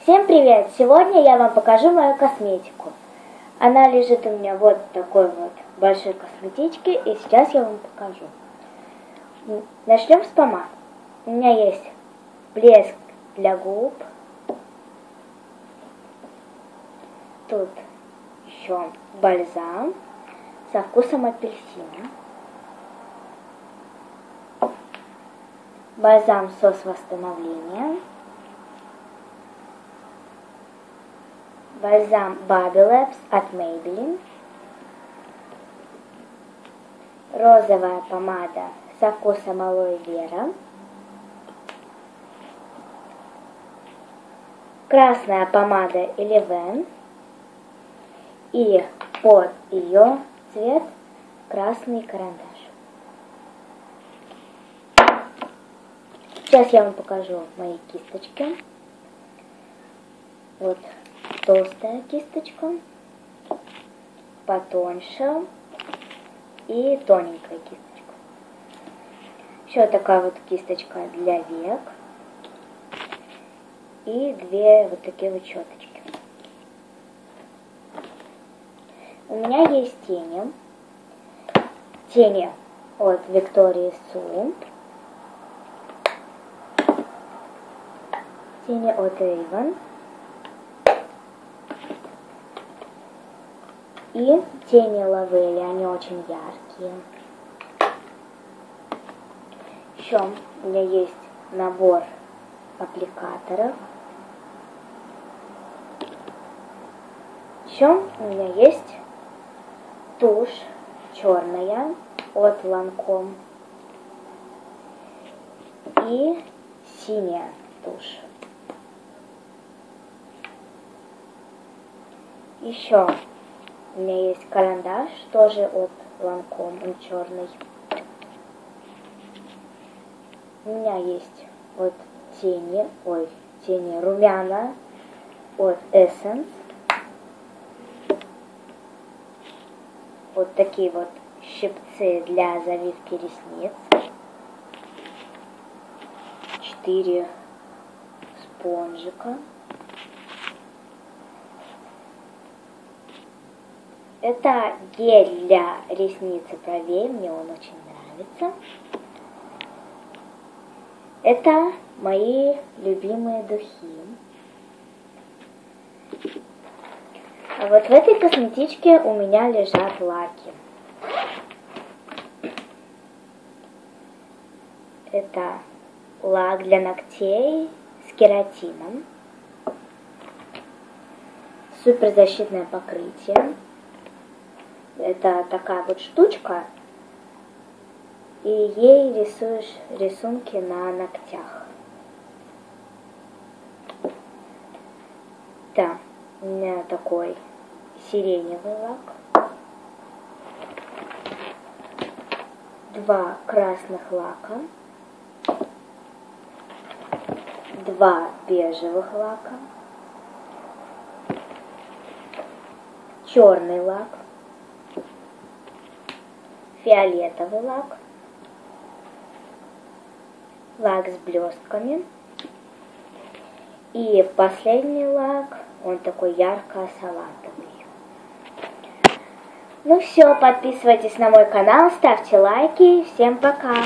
Всем привет! Сегодня я вам покажу мою косметику. Она лежит у меня вот в такой вот большой косметичке, и сейчас я вам покажу. Начнем с помад. У меня есть блеск для губ. Тут еще бальзам со вкусом апельсина. Бальзам сос восстановления. Бальзам Bobbi Labs от Maybelline. Розовая помада со вкусом алоэ вера. Красная помада Eleven. И под ее цвет красный карандаш. Сейчас я вам покажу мои кисточки. Вот толстая кисточка, потоньше и тоненькая кисточка. Еще такая вот кисточка для век и две вот такие вот щеточки. У меня есть тени. Тени от Victoria's Secret. Тени от Avon. И тени Лавелли, они очень яркие. Еще у меня есть набор аппликаторов. Еще у меня есть тушь черная от Lancome и синяя тушь. Еще у меня есть карандаш, тоже от Lancome, он черный. У меня есть вот тени румяна от Essence. Вот такие вот щипцы для завивки ресниц. 4 спонжика. Это гель для ресниц и бровей, мне он очень нравится. Это мои любимые духи. А вот в этой косметичке у меня лежат лаки. Это лак для ногтей с кератином. Суперзащитное покрытие. Это такая вот штучка, и ей рисуешь рисунки на ногтях. Да, у меня такой сиреневый лак. 2 красных лака. 2 бежевых лака. Черный лак. Фиолетовый лак, лак с блестками и последний лак, он такой ярко-салатовый. Ну все, подписывайтесь на мой канал, ставьте лайки, всем пока!